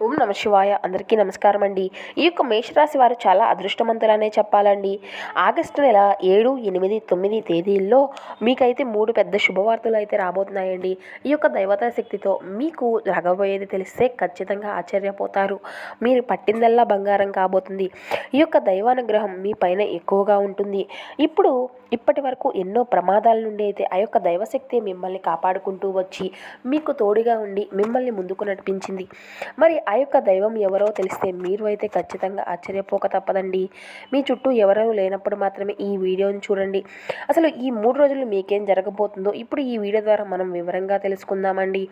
ఓం నమ శివాయ. అందరికీ నమస్కారం అండి. ఈ యొక్క మేషరాశి వారు చాలా అదృష్టవంతులనే చెప్పాలండి. ఆగస్టు నెల 7, 8, 9 తేదీల్లో మీకైతే 3 పెద్ద శుభవార్తలు అయితే రాబోతున్నాయండి. ఈ యొక్క దైవతా శక్తితో మీకు జరగబోయేది తెలిస్తే ఖచ్చితంగా ఆశ్చర్యపోతారు. మీరు పట్టిందల్లా బంగారం కాబోతుంది. ఈ యొక్క దైవానుగ్రహం మీ పైన ఎక్కువగా ఉంటుంది. ఇప్పటి వరకు ఎన్నో ప్రమాదాల నుండి అయితే ఆ యొక్క దైవశక్తి మిమ్మల్ని కాపాడుకుంటూ వచ్చి మీకు తోడుగా ఉండి మిమ్మల్ని ముందుకు నడిపించింది. మరి ఆ యొక్క దైవం ఎవరో తెలిస్తే మీరు అయితే ఖచ్చితంగా ఆశ్చర్యపోక తప్పదండి. మీ చుట్టూ ఎవరూ లేనప్పుడు మాత్రమే ఈ వీడియోని చూడండి. అసలు ఈ 3 రోజులు మీకేం జరగబోతుందో ఇప్పుడు ఈ వీడియో ద్వారా మనం వివరంగా తెలుసుకుందామండి.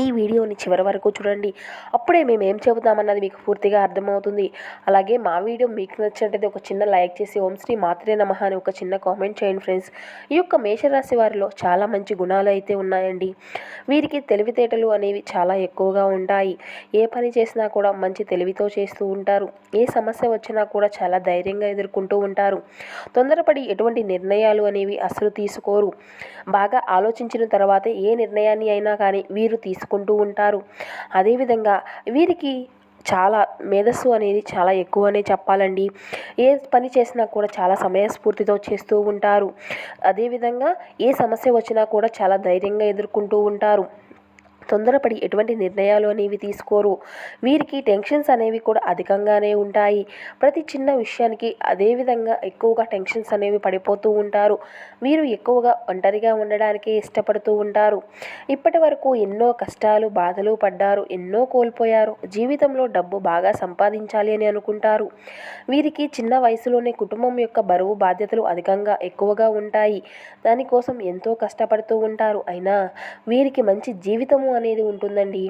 ఈ వీడియోని చివరి వరకు చూడండి. అప్పుడే మేము ఏం చెబుతామన్నది మీకు పూర్తిగా అర్థమవుతుంది. అలాగే మా వీడియో మీకు నచ్చినట్టయితే ఒక చిన్న లైక్ చేసి ఓం శ్రీ మాత్రే నమః అని ఒక చిన్న కామెంట్ చేయండి ఫ్రెండ్స్. ఈ యొక్క మేషరాశి వారిలో చాలా మంచి గుణాలు అయితే ఉన్నాయండి. వీరికి తెలివితేటలు అనేవి చాలా ఎక్కువగా ఉంటాయి. ఏ పని చేసినా కూడా మంచి తెలివితో చేస్తూ ఉంటారు. ఏ సమస్య వచ్చినా కూడా చాలా ధైర్యంగా ఎదుర్కొంటూ ఉంటారు. తొందరపడి ఎటువంటి నిర్ణయాలు అనేవి అసలు తీసుకోరు. బాగా ఆలోచించిన తర్వాతే ఏ నిర్ణయాన్ని అయినా కానీ వీరు తీసుకుంటూ ఉంటారు. అదేవిధంగా వీరికి చాలా మేధస్సు అనేది చాలా ఎక్కువనే చెప్పాలండి. ఏ పని చేసినా కూడా చాలా సమయస్ఫూర్తితో చేస్తూ ఉంటారు. అదేవిధంగా ఏ సమస్య వచ్చినా కూడా చాలా ధైర్యంగా ఎదుర్కొంటూ ఉంటారు. తొందరపడి ఎటువంటి నిర్ణయాలు అనేవి తీసుకోరు. వీరికి టెన్షన్స్ అనేవి కూడా అధికంగానే ఉంటాయి. ప్రతి చిన్న విషయానికి అదేవిధంగా ఎక్కువగా టెన్షన్స్ అనేవి పడిపోతూ ఉంటారు. వీరు ఎక్కువగా ఒంటరిగా ఉండడానికే ఇష్టపడుతూ ఉంటారు. ఇప్పటి వరకు ఎన్నో కష్టాలు బాధలు పడ్డారు, ఎన్నో కోల్పోయారు. జీవితంలో డబ్బు బాగా సంపాదించాలి అని అనుకుంటారు. వీరికి చిన్న వయసులోనే కుటుంబం యొక్క బరువు బాధ్యతలు అధికంగా ఎక్కువగా ఉంటాయి. దానికోసం ఎంతో కష్టపడుతూ ఉంటారు. అయినా వీరికి మంచి జీవితము అనేది ఉంటుందండి.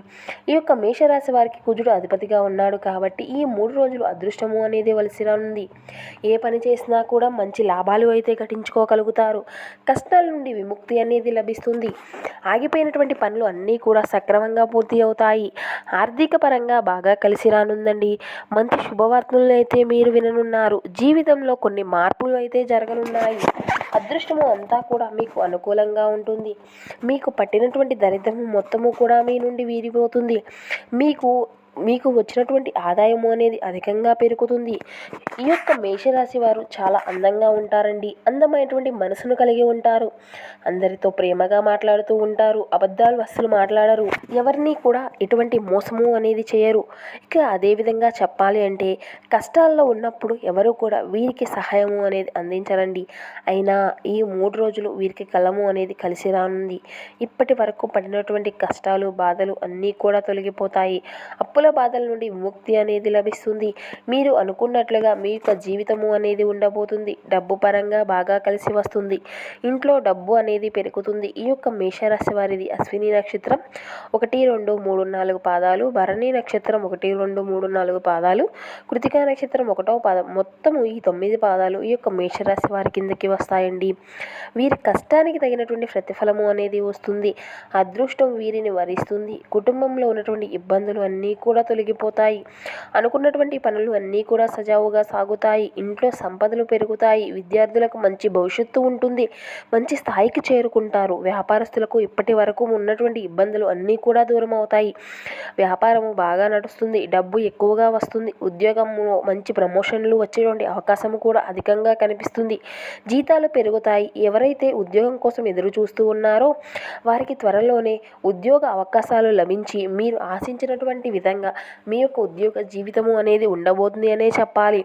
ఈ యొక్క మేషరాశి వారికి కుజుడు అధిపతిగా ఉన్నాడు కాబట్టి ఈ 3 రోజులు అదృష్టము అనేది వలసి రానుంది. ఏ పని చేసినా కూడా మంచి లాభాలు అయితే గటించుకోగలుగుతారు. కష్టాల నుండి విముక్తి అనేది లభిస్తుంది. ఆగిపోయినటువంటి పనులు అన్నీ కూడా సక్రమంగా పూర్తి అవుతాయి. ఆర్థిక పరంగా బాగా కలిసి రానుందండి. మంచి శుభవార్తలను అయితే మీరు విననున్నారు. జీవితంలో కొన్ని మార్పులు అయితే జరగనున్నాయి. అదృష్టము అంతా కూడా మీకు అనుకూలంగా ఉంటుంది. మీకు పట్టినటువంటి దరిద్రము మొత్తము కూడా మీ నుండి వీరిపోతుంది. మీకు వచ్చినటువంటి ఆదాయము అనేది అధికంగా పెరుగుతుంది. ఈ యొక్క మేషరాశి వారు చాలా అందంగా ఉంటారండి. అందమైనటువంటి మనసును కలిగి ఉంటారు. అందరితో ప్రేమగా మాట్లాడుతూ ఉంటారు. అబద్ధాలు అస్సలు మాట్లాడరు. ఎవరిని కూడా ఎటువంటి మోసము అనేది చేయరు. ఇక అదేవిధంగా చెప్పాలి అంటే కష్టాల్లో ఉన్నప్పుడు ఎవరు కూడా వీరికి సహాయము అనేది అందించరండి. అయినా ఈ 3 రోజులు వీరికి కలము అనేది కలిసి రానుంది. ఇప్పటి వరకు పడినటువంటి కష్టాలు బాధలు అన్నీ కూడా తొలగిపోతాయి. అప్పుల బాధల నుండి విముక్తి అనేది లభిస్తుంది. మీరు అనుకున్నట్లుగా మీ యొక్క జీవితము అనేది ఉండబోతుంది. డబ్బు పరంగా బాగా కలిసి వస్తుంది. ఇంట్లో డబ్బు అనేది పెరుగుతుంది. ఈ యొక్క మేషరాశి వారిది అశ్విని నక్షత్రం 1, 2, 3, 4 పాదాలు, భరణి నక్షత్రం 1, 2, 3, 4 పాదాలు, కృతికా నక్షత్రం 1వ పాదం, మొత్తము ఈ 9 పాదాలు ఈ యొక్క మేషరాశి వారి కిందకి వస్తాయండి. వీరి కష్టానికి తగినటువంటి ప్రతిఫలము అనేది వస్తుంది. అదృష్టం వీరిని వరిస్తుంది. కుటుంబంలో ఉన్నటువంటి ఇబ్బందులు అన్నీ కూడా తొలగిపోతాయి. అనుకున్నటువంటి పనులు అన్నీ కూడా సజావుగా సాగుతాయి. ఇంట్లో సంపదలు పెరుగుతాయి. విద్యార్థులకు మంచి భవిష్యత్తు ఉంటుంది. మంచి స్థాయికి చేరుకుంటారు. వ్యాపారస్తులకు ఇప్పటి వరకు ఉన్నటువంటి ఇబ్బందులు అన్నీ కూడా దూరం అవుతాయి. వ్యాపారము బాగా నడుస్తుంది. డబ్బు ఎక్కువగా వస్తుంది. ఉద్యోగంలో మంచి ప్రమోషన్లు వచ్చేటువంటి అవకాశము కూడా అధికంగా కనిపిస్తుంది. జీతాలు పెరుగుతాయి. ఎవరైతే ఉద్యోగం కోసం ఎదురు చూస్తూ ఉన్నారో వారికి త్వరలోనే ఉద్యోగ అవకాశాలు లభించి మీరు ఆశించినటువంటి విధంగా మీ యొక్క ఉద్యోగ జీవితము అనేది ఉండబోతుంది అనే చెప్పాలి.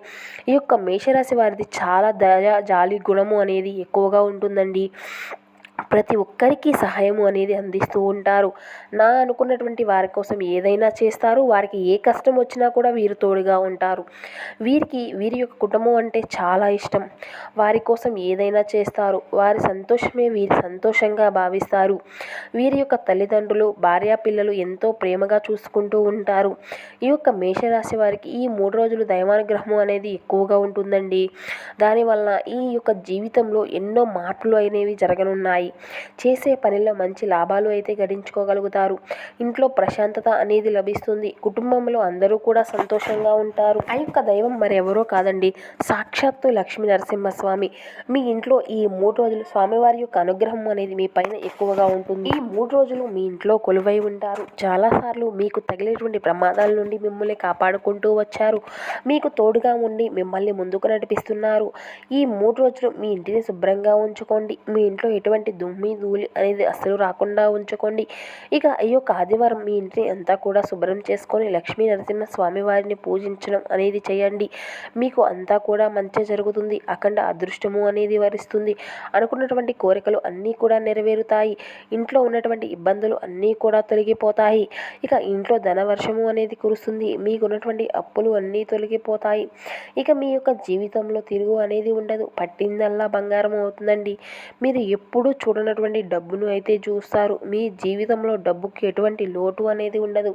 ఈ యొక్క మేషరాశి వారిది చాలా దయ జాలి గుణము అనేది ఎక్కువగా ఉంటుందండి. ప్రతి ఒక్కరికి సహాయము అనేది అందిస్తూ ఉంటారు. అనుకున్నటువంటి వారి కోసం ఏదైనా చేస్తారు. వారికి ఏ కష్టం వచ్చినా కూడా వీరు తోడుగా ఉంటారు. వీరి యొక్క కుటుంబం అంటే చాలా ఇష్టం. వారి కోసం ఏదైనా చేస్తారు. వారి సంతోషమే వీరి సంతోషంగా భావిస్తారు. వీరి యొక్క తల్లిదండ్రులు భార్య పిల్లలు ఎంతో ప్రేమగా చూసుకుంటూ ఉంటారు. ఈ యొక్క మేషరాశి వారికి ఈ 3 రోజులు దైవానుగ్రహం అనేది ఎక్కువగా ఉంటుందండి. దానివల్ల ఈ యొక్క జీవితంలో ఎన్నో మార్పులు అనేవి జరగనున్నాయి. చేసే పనిలో మంచి లాభాలు అయితే గడించుకోగలుగుతారు. ఇంట్లో ప్రశాంతత అనేది లభిస్తుంది. కుటుంబంలో అందరూ కూడా సంతోషంగా ఉంటారు. ఆ యొక్క దైవం మరెవరో కాదండి, సాక్షాత్తు లక్ష్మీ నరసింహస్వామి. మీ ఇంట్లో ఈ 3 రోజులు స్వామివారి యొక్క అనుగ్రహం అనేది మీ పైన ఎక్కువగా ఉంటుంది. ఈ 3 రోజులు మీ ఇంట్లో కొలువై ఉంటారు. చాలాసార్లు మీకు తగిలేటువంటి ప్రమాదాల నుండి మిమ్మల్ని కాపాడుకుంటూ వచ్చారు. మీకు తోడుగా ఉండి మిమ్మల్ని ముందుకు నడిపిస్తున్నారు. ఈ 3 రోజులు మీ ఇంటిని శుభ్రంగా ఉంచుకోండి. మీ ఇంట్లో ఎటువంటి దుమ్మి ధూళి అనేది అస్సలు రాకుండా ఉంచుకోండి. ఇక ఈ యొక్క ఆదివారం మీ ఇంటిని అంతా కూడా శుభ్రం చేసుకొని లక్ష్మీ నరసింహ స్వామి వారిని పూజించడం అనేది చేయండి. మీకు అంతా కూడా మంచి జరుగుతుంది. అఖండ అదృష్టము అనేది వరిస్తుంది. అనుకున్నటువంటి కోరికలు అన్నీ కూడా నెరవేరుతాయి. ఇంట్లో ఉన్నటువంటి ఇబ్బందులు అన్నీ కూడా తొలగిపోతాయి. ఇక ఇంట్లో ధనవర్షము అనేది కురుస్తుంది. మీకున్నటువంటి అప్పులు అన్నీ తొలగిపోతాయి. ఇక మీ యొక్క జీవితంలో తిరుగు అనేది ఉండదు. పట్టిందల్లా బంగారం అవుతుందండి. మీరు ఎప్పుడూ చూడనటువంటి డబ్బును అయితే చూస్తారు. మీ జీవితంలో డబ్బుకి ఎటువంటి లోటు అనేది ఉండదు.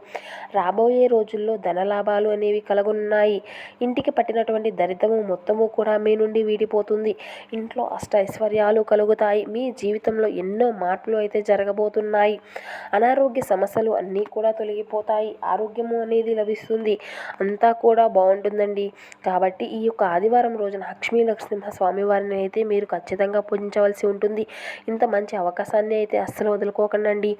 రాబోయే రోజుల్లో ధనలాభాలు అనేవి కలగనున్నాయి. ఇంటికి పట్టినటువంటి దరిద్రము మొత్తము కూడా మీ నుండి వీడిపోతుంది. ఇంట్లో అష్ట ఐశ్వర్యాలు కలుగుతాయి. మీ జీవితంలో ఎన్నో మార్పులు అయితే జరగబోతున్నాయి. అనారోగ్య సమస్యలు అన్నీ కూడా తొలగిపోతాయి. ఆరోగ్యము అనేది లభిస్తుంది. అంతా కూడా బాగుంటుందండి. కాబట్టి ఈ యొక్క ఆదివారం రోజున లక్ష్మీ నరసింహ స్వామి వారిని అయితే మీరు ఖచ్చితంగా పూజించవలసి ఉంటుంది. ఇంత మంచి అవకాశాన్ని అయితే అస్సలు వదులుకోకండి.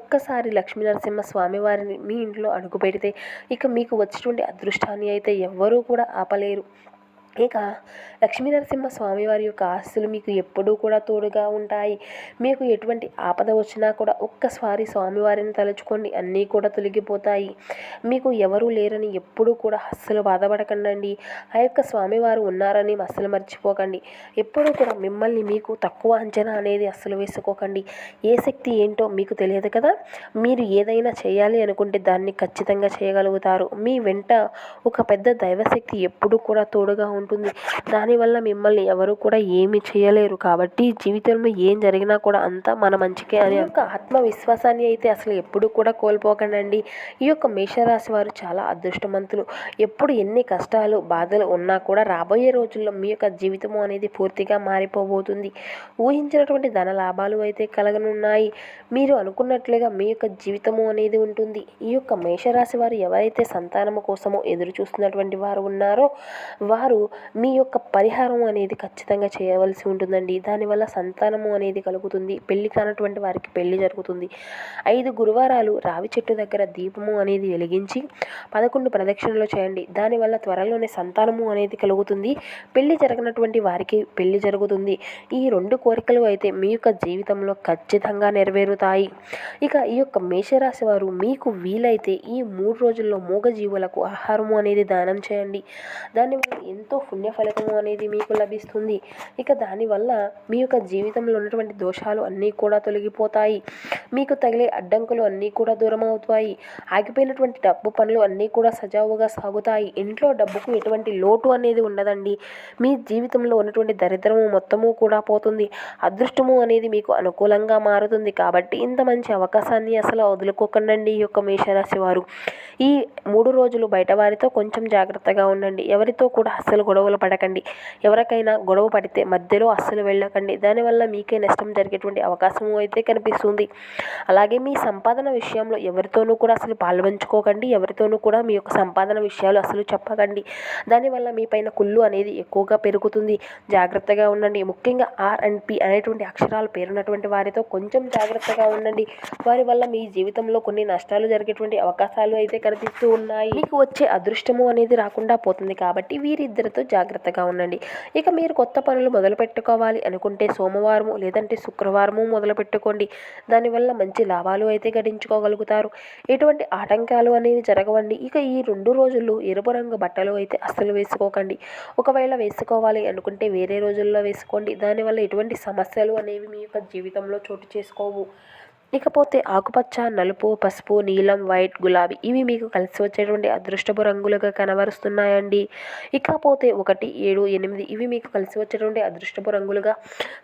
ఒక్కసారి లక్ష్మీ నరసింహ స్వామి వారిని మీ ఇంట్లో అడుగు పెడితే ఇక మీకు వచ్చేటువంటి అదృష్టాన్ని అయితే ఎవ్వరూ కూడా ఆపలేరు. ఇక లక్ష్మీ నరసింహ స్వామి వారి యొక్క ఆశీస్సులు మీకు ఎప్పుడూ కూడా తోడుగా ఉంటాయి. మీకు ఎటువంటి ఆపద వచ్చినా కూడా ఒక్కసారి స్వామివారిని తలుచుకోండి, అన్నీ కూడా తొలగిపోతాయి. మీకు ఎవరూ లేరని ఎప్పుడూ కూడా అస్సలు బాధపడకండి. ఆ యొక్క స్వామివారు ఉన్నారని అస్సలు మర్చిపోకండి. ఎప్పుడూ కూడా మిమ్మల్ని మీకు తక్కువ అంచనా అనేది అస్సలు వేసుకోకండి. ఏ శక్తి ఏంటో మీకు తెలియదు కదా. మీరు ఏదైనా చేయాలి అనుకుంటే దాన్ని ఖచ్చితంగా చేయగలుగుతారు. మీ వెంట ఒక పెద్ద దైవశక్తి ఎప్పుడూ కూడా తోడుగా ఉంటుంది. దానివల్ల మిమ్మల్ని ఎవరు కూడా ఏమి చేయలేరు. కాబట్టి జీవితంలో ఏం జరిగినా కూడా అంతా మన మంచికే అనే యొక్క ఆత్మవిశ్వాసాన్ని అయితే అసలు ఎప్పుడు కూడా కోల్పోకండి. ఈ యొక్క మేషరాశి వారు చాలా అదృష్టవంతులు. ఎప్పుడు ఎన్ని కష్టాలు బాధలు ఉన్నా కూడా రాబోయే రోజుల్లో మీ యొక్క జీవితము అనేది పూర్తిగా మారిపోబోతుంది. ఊహించినటువంటి ధన లాభాలు అయితే కలగనున్నాయి. మీరు అనుకున్నట్లుగా మీ యొక్క జీవితము అనేది ఉంటుంది. ఈ యొక్క మేషరాశి వారు ఎవరైతే సంతానము కోసమో ఎదురు చూస్తున్నటువంటి వారు ఉన్నారో వారు మీ యొక్క పరిహారం అనేది ఖచ్చితంగా చేయవలసి ఉంటుందండి. దానివల్ల సంతానము అనేది కలుగుతుంది. పెళ్లి కానటువంటి వారికి పెళ్లి జరుగుతుంది. 5 గురువారాలు రావి చెట్టు దగ్గర దీపము అనేది వెలిగించి 11 ప్రదక్షిణలు చేయండి. దానివల్ల త్వరలోనే సంతానము అనేది కలుగుతుంది. పెళ్లి జరగనటువంటి వారికి పెళ్లి జరుగుతుంది. ఈ 2 కోరికలు అయితే మీ యొక్క జీవితంలో ఖచ్చితంగా నెరవేరుతాయి. ఇక ఈ యొక్క మేషరాశి వారు మీకు వీలైతే ఈ 3 రోజుల్లో మూగజీవులకు ఆహారము అనేది దానం చేయండి. దానివల్ల ఎంతో పుణ్య ఫలితము అనేది మీకు లభిస్తుంది. ఇక దానివల్ల మీ యొక్క జీవితంలో ఉన్నటువంటి దోషాలు అన్నీ కూడా తొలగిపోతాయి. మీకు తగిలే అడ్డంకులు అన్నీ కూడా దూరం అవుతాయి. ఆగిపోయినటువంటి డబ్బు పనులు అన్నీ కూడా సజావుగా సాగుతాయి. ఇంట్లో డబ్బుకు ఎటువంటి లోటు అనేది ఉండదండి. మీ జీవితంలో ఉన్నటువంటి దరిద్రము మొత్తము కూడా పోతుంది. అదృష్టము అనేది మీకు అనుకూలంగా మారుతుంది. కాబట్టి ఇంత మంచి అవకాశాన్ని అసలు వదులుకోకండి. ఈ యొక్క మేషరాశి వారు ఈ 3 రోజులు బయట వారితో కొంచెం జాగ్రత్తగా ఉండండి. ఎవరితో కూడా అస్సలు గొడవలు పడకండి. ఎవరికైనా గొడవ పడితే మధ్యలో అస్సలు వెళ్ళకండి. దానివల్ల మీకే నష్టం జరిగేటువంటి అవకాశము అయితే కనిపిస్తుంది. అలాగే మీ సంపాదన విషయంలో ఎవరితోనూ కూడా అసలు పాల్పంచుకోకండి. ఎవరితోనూ కూడా మీ యొక్క సంపాదన విషయాలు అసలు చెప్పకండి. దానివల్ల మీ పైన కుళ్ళు అనేది ఎక్కువగా పెరుగుతుంది. జాగ్రత్తగా ఉండండి. ముఖ్యంగా ఆర్ అండ్ పి అనేటువంటి అక్షరాలు పేరున్నటువంటి వారితో కొంచెం జాగ్రత్తగా ఉండండి. వారి వల్ల మీ జీవితంలో కొన్ని నష్టాలు జరిగేటువంటి అవకాశాలు అయితే కనిపిస్తూ ఉన్నాయి. మీకు వచ్చే అదృష్టము అనేది రాకుండా పోతుంది. కాబట్టి వీరిద్దరితో జాగ్రత్తగా ఉండండి. ఇక మీరు కొత్త పనులు మొదలు పెట్టుకోవాలి అనుకుంటే సోమవారము లేదంటే శుక్రవారము మొదలు పెట్టుకోండి. దానివల్ల మంచి లాభాలు అయితే గడించుకోగలుగుతారు. ఎటువంటి ఆటంకాలు అనేవి జరగవండి. ఇక ఈ 2 రోజుల్లో ఎరుపు రంగు బట్టలు అయితే అస్సలు వేసుకోకండి. ఒకవేళ వేసుకోవాలి అనుకుంటే వేరే రోజుల్లో వేసుకోండి. దానివల్ల ఎటువంటి సమస్యలు అనేవి మీ యొక్క జీవితంలో చోటు చేసుకోవు. ఇకపోతే ఆకుపచ్చ, నలుపు, పసుపు, నీలం, వైట్, గులాబీ ఇవి మీకు కలిసి వచ్చేటువంటి అదృష్టపు రంగులుగా కనబరుస్తున్నాయండి. ఇకపోతే 1, 7, 8 ఇవి మీకు కలిసి వచ్చేటువంటి అదృష్టపు రంగులుగా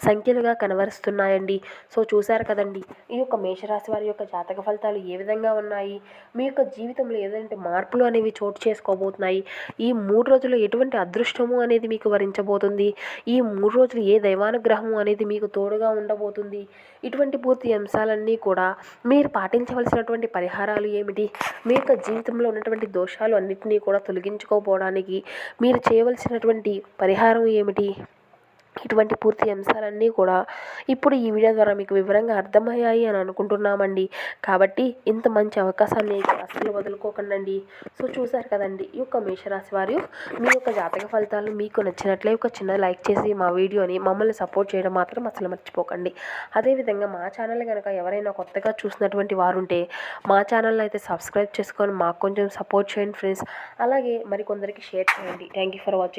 సంఖ్యలుగా కనబరుస్తున్నాయండి. సో చూశారు కదండి ఈ యొక్క మేషరాశి వారి యొక్క జాతక ఫలితాలు ఏ విధంగా ఉన్నాయి. మీ యొక్క జీవితంలో ఏదంటే మార్పులు అనేవి చోటు చేసుకోబోతున్నాయి. ఈ 3 రోజులు ఎటువంటి అదృష్టము అనేది మీకు వరించబోతుంది. ఈ 3 రోజులు ఏ దైవానుగ్రహము అనేది మీకు తోడుగా ఉండబోతుంది. ఇటువంటి పూర్తి అంశాలన్నీ కూడా మీరు పాటించవలసినటువంటి పరిహారాలు ఏమిటి, మీ యొక్క జీవితంలో ఉన్నటువంటి దోషాలు అన్నింటినీ కూడా తొలగించుకోపోవడానికి మీరు చేయవలసినటువంటి పరిహారం ఏమిటి, ఇటువంటి పూర్తి అంశాలన్నీ కూడా ఇప్పుడు ఈ వీడియో ద్వారా మీకు వివరంగా అర్థమయ్యాయి అని అనుకుంటున్నామండి. కాబట్టి ఇంత మంచి అవకాశాన్ని అయితే అస్సలు వదులుకోకండి. సో చూశారు కదండి ఈ యొక్క మేషరాశి వారు మీ యొక్క జాతక ఫలితాలు మీకు నచ్చినట్లే ఒక చిన్న లైక్ చేసి మా వీడియోని మమ్మల్ని సపోర్ట్ చేయడం మాత్రం అసలు మర్చిపోకండి. అదేవిధంగా మా ఛానల్ కనుక ఎవరైనా కొత్తగా చూసినటువంటి వారు ఉంటే మా ఛానల్ని అయితే సబ్స్క్రైబ్ చేసుకొని మాకు కొంచెం సపోర్ట్ చేయండి ఫ్రెండ్స్. అలాగే మరికొందరికి షేర్ చేయండి. Thank you for watching.